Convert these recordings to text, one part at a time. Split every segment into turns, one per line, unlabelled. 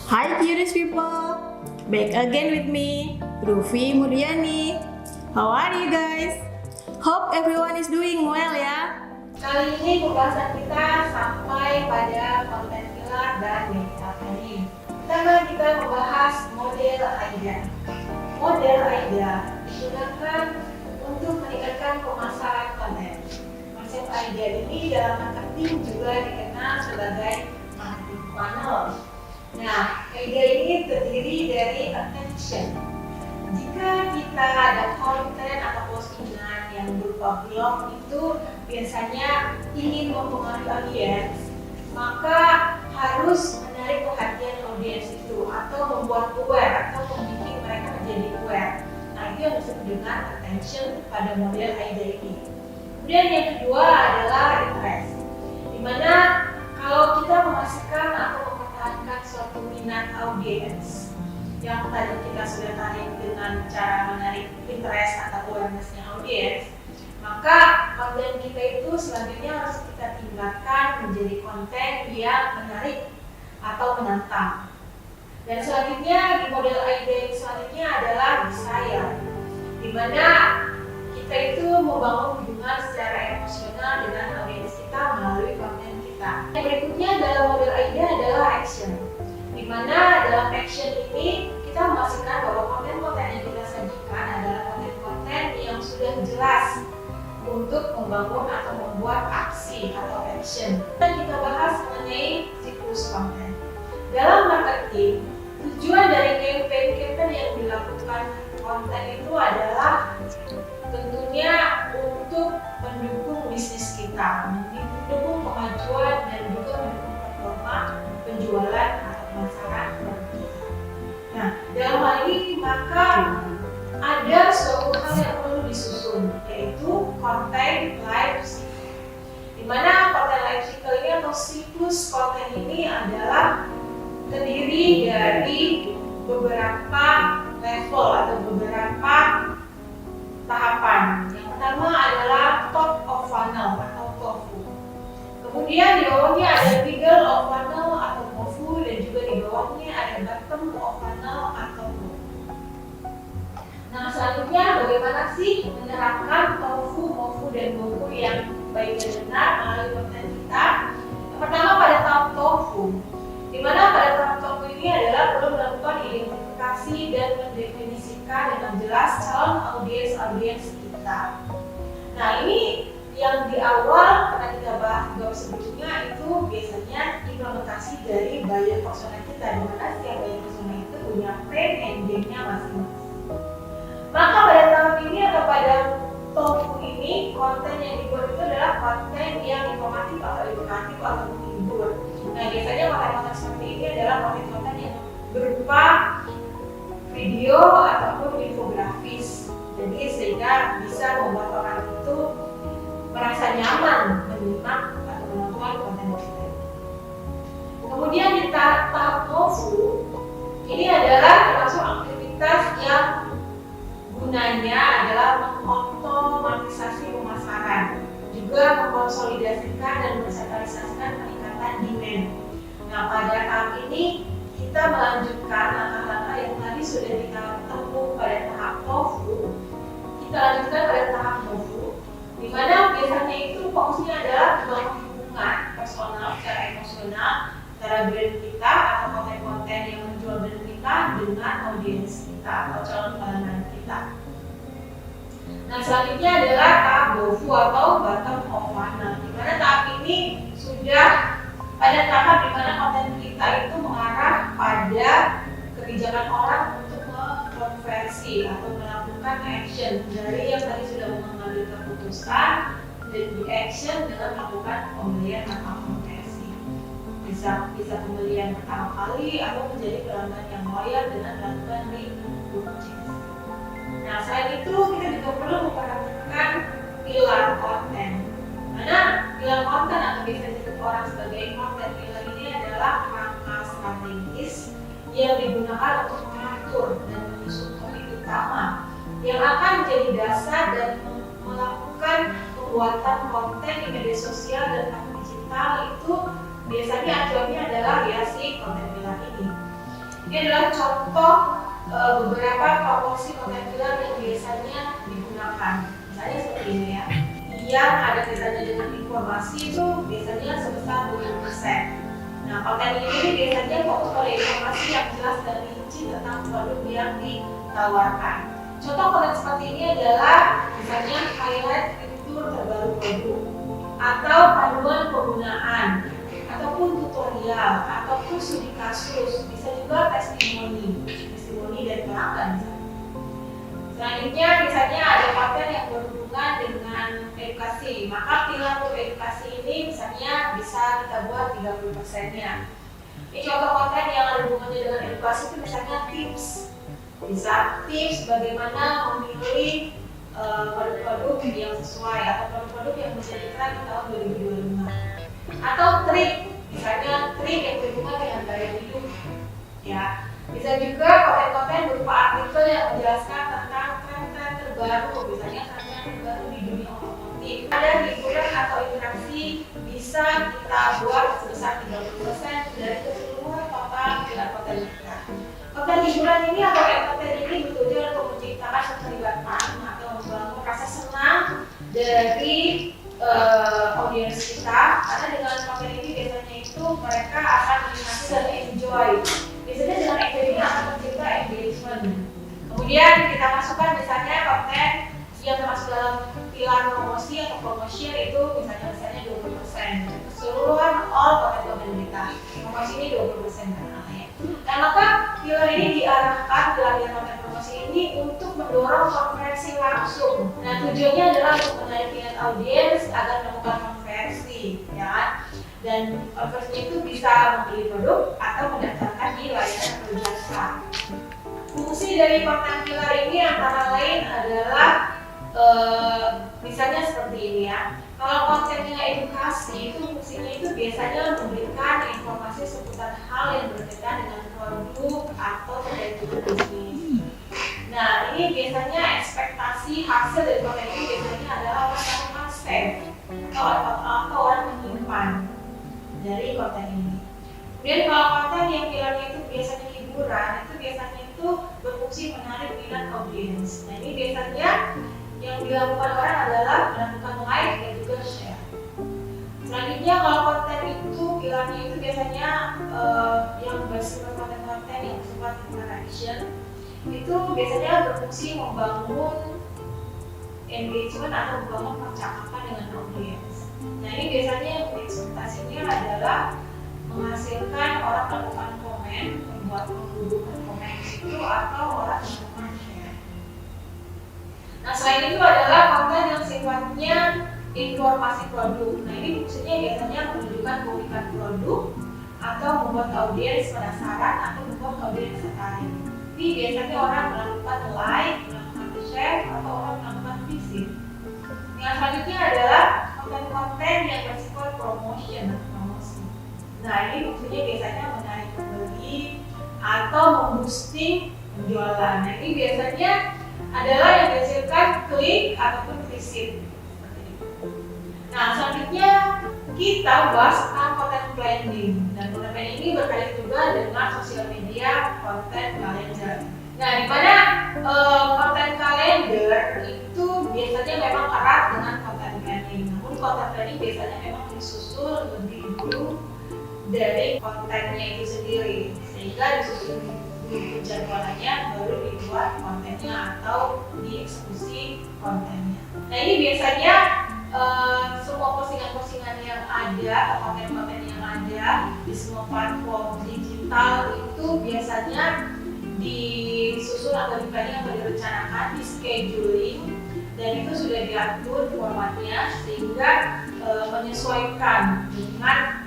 Hi curious people, back again with me, Rufi Muriani. How are you guys? Hope everyone is doing well ya.
Kali ini pembahasan kita sampai pada konten pilar dan medial planning. Pertama kita membahas model AIDA. Model AIDA digunakan untuk meningkatkan pemasaran konten. Konsep AIDA ini dalam marketing juga dikenal sebagai marketing funnel. Nah, AIDA ini terdiri dari attention. Jika kita ada konten atau postingan yang berupa blog itu biasanya ingin mempengaruhi audiens, maka harus menarik perhatian audiens itu atau membuat aware atau membuat mereka menjadi aware. Nah, itu yang disebut dengan attention pada model AIDA ini. Kemudian yang kedua adalah interest, dimana kalau kita memastikan atau mempertahankan suatu minat audiens yang tadi kita sudah tarik dengan cara menarik interest atau awareness-nya audiens, maka konten kita itu selanjutnya harus kita tingkatkan menjadi konten yang menarik atau menantang. Dan selanjutnya di model AIDA yang selanjutnya adalah desire, di mana kita itu membangun hubungan secara emosional dengan audiens kita melalui konten kita. Yang berikutnya dalam model AIDA adalah action, di mana dalam action ini kita memastikan bahwa konten-konten yang kita sajikan adalah konten-konten yang sudah jelas untuk membangun atau membuat aksi atau action. Dan kita bahas mengenai siklus konten. Dalam marketing, tujuan dari campaign yang dilakukan konten itu adalah tentunya untuk mendukung bisnis kita, mendukung kemajuan dan juga mendukung performa penjualan atau pemasaran produk kita. Nah, dalam hal ini maka ada suatu hal yang perlu disusun, yaitu konten life cycle. Di mana konten life cycle ini atau siklus konten ini adalah terdiri dari beberapa level atau beberapa tahapan. Yang pertama adalah top of funnel atau TOFU. Kemudian di bawahnya ada middle of funnel atau MOFU, dan juga di bawahnya ada bottom of funnel atau MOFU. Nah, selanjutnya bagaimana sih menerapkan TOFU, MOFU, dan MOFU yang baik dan benar melalui konten kita? Yang pertama pada tahap TOFU, di mana pada tahap TOFU ini adalah perlu melakukan identifikasi dan mendefinisikan dengan jelas calon audiens kita. Nah, ini yang di awal pernah kita bahas juga sebelumnya, itu biasanya implementasi dari buyer persona kita, di mana setiap buyer persona itu punya pain engine-nya masing-masing. Maka pada tahap ini atau pada TOFU ini, konten yang dibuat itu adalah konten yang informatif atau edukatif atau menghibur. Nah, biasanya konten-konten seperti ini adalah konten-konten yang berupa video ataupun infografis. Jadi sehingga bisa membuat orang itu merasa nyaman menyimak atau menonton konten kita. Kemudian di tahap MOFU, ini adalah termasuk aktivitas yang gunanya adalah mengotomatisasi pemasaran, juga mengkonsolidasikan dan mensentralisasikan peningkatan demand. Nah, pada tahap ini kita melanjutkan langkah-langkah yang tadi sudah kita tempuh pada tahap TOFU, kita lanjutkan pada tahap MOFU, di mana biasanya itu fokusnya adalah membangun hubungan personal secara emosional antara brand kita atau konten-konten yang menjual brand kita dengan audiens kita atau calon pelanggan kita. Nah, selanjutnya adalah tahap BOFU atau bottom of funnel, di mana tahap ini sudah pada tahap di mana konten kita itu mengarah pada kebijakan orang untuk mengkonversi atau melakukan action dari yang tadi sudah mengambil keputusan dan di action dengan melakukan pembelian atau konversi. Bisa pembelian pertama kali atau menjadi pelanggan yang loyal dengan melakukan repurchase. Nah, selain itu kita juga perlu memperhatikan pilar konten. Mana pilar konten atau biasa disebut orang sebagai konten pilar ini adalah rangka strategis yang digunakan untuk mengatur dan menyusun topik utama yang akan menjadi dasar dan melakukan pembuatan konten di media sosial dan digital. Itu biasanya acuannya adalah ya si konten pilar ini. Ini adalah contoh beberapa promosi konten killer yang biasanya digunakan. Misalnya seperti ini ya, yang ada kaitannya dengan informasi itu biasanya sebesar 20%. Nah, konten ini biasanya fokus pada informasi yang jelas dan rinci tentang produk yang ditawarkan. Contoh konten seperti ini adalah misalnya highlight fitur terbaru produk, atau panduan penggunaan, ataupun tutorial, ataupun studi kasus, bisa juga testimoni dari pelanggan. Selanjutnya misalnya ada konten yang berhubungan dengan edukasi, maka pilar edukasi ini misalnya bisa kita buat 30%-nya. Ini contoh konten yang ada hubungannya dengan edukasi itu misalnya tips, bisa tips bagaimana memilih produk-produk yang sesuai atau produk-produk yang menjadi tren di tahun 2025, atau trik, misalnya trik yang berhubungan dengan gaya hidup, ya. Bisa juga konten-konten berupa artikel yang menjelaskan tentang tren-tren terbaru, misalnya tren-tren terbaru di dunia otomotif. Ada hiburan atau interaksi bisa kita buat sebesar 30% dari keseluruhan total pilar konten kita. Konten hiburan ini atau konten ini bertujuan untuk menciptakan keterlibatan atau membangun rasa senang dari audiens kita, karena dengan konten ini biasanya itu mereka akan menikmati dan enjoy. Biasanya dengan activity akan mencipta engagement. Kemudian kita masukkan misalnya konten yang termasuk dalam pilar promosi atau promotion itu misalnya 20%. Keseluruhan all konten kita. Promosi ini 20% ya. Nah, maka pilar ini diarahkan dalam konten promosi ini untuk mendorong konversi langsung. Nah, tujuannya adalah untuk menarik minat audiens agar melakukan konversi, ya. Dan konversinya itu bisa membeli produk atau mendaftarkan di layanan atau jasa. Fungsi dari konten pilar ini antara lain adalah misalnya seperti ini ya. Kalau kontennya edukasi itu fungsinya itu biasanya memberikan informasi seputar hal yang berkaitan dengan produk atau terkait dengan bisnis. Nah, ini biasanya ekspektasi hasil dari konten ini biasanya adalah orang save atau orang menyimpan dari konten ini. Kemudian kalau konten yang pilarnya itu biasanya hiburan, itu biasanya itu berfungsi menarik minat audiens. Nah, ini biasanya yang dilakukan orang adalah melakukan like dan juga share. Selanjutnya kalau konten itu pilarnya itu biasanya yang bersifat konten-konten yang bersifat interaction, itu biasanya berfungsi membangun engagement atau membangun percakapan dengan audiens. Nah, ini biasanya ekspektasinya adalah menghasilkan orang melakukan komen, membuat menghubungkan komen itu atau orang melakukan share. Nah, selain itu adalah konten yang sifatnya informasi produk. Nah, ini fungsinya biasanya menunjukkan keunikan produk atau membuat audiens penasaran atau membuat audiens tertarik. Jadi biasanya orang melakukan like, melakukan share, atau orang melakukan visit. Yang selanjutnya adalah konten-konten yang bersifat promotion atau promosi. Nah, ini fungsinya biasanya menarik pembeli atau memboosting penjualan. Nah, ini biasanya adalah yang dihasilkan klik ataupun visit. Nah, selanjutnya kita bahas tentang content planning. Dan content planning ini berkaitan juga dengan sosial media content calendar. Nah, di mana content calendar itu biasanya memang erat dengan content planning. Namun content planning biasanya memang disusul lebih dulu dari kontennya itu sendiri, sehingga disusun penjadwalannya baru dibuat kontennya atau dieksekusi kontennya. Nah, ini biasanya semua postingan-postingan yang ada atau konten-konten yang ada di semua platform digital itu biasanya disusun atau diplanning atau direncanakan, di scheduling, dan itu sudah diatur formatnya sehingga menyesuaikan dengan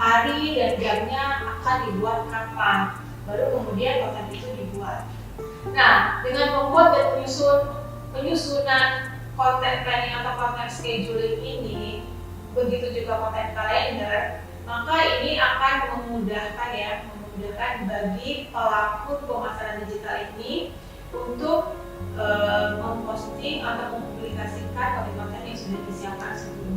hari dan jamnya akan dibuat kapan, baru kemudian konten itu dibuat. Nah, dengan membuat dan penyusunan konten planning atau konten scheduling ini, begitu juga konten kalender, maka ini akan memudahkan bagi pelaku pemasaran digital ini untuk memposting atau mempublikasikan konten-konten yang sudah disiapkan sebelumnya.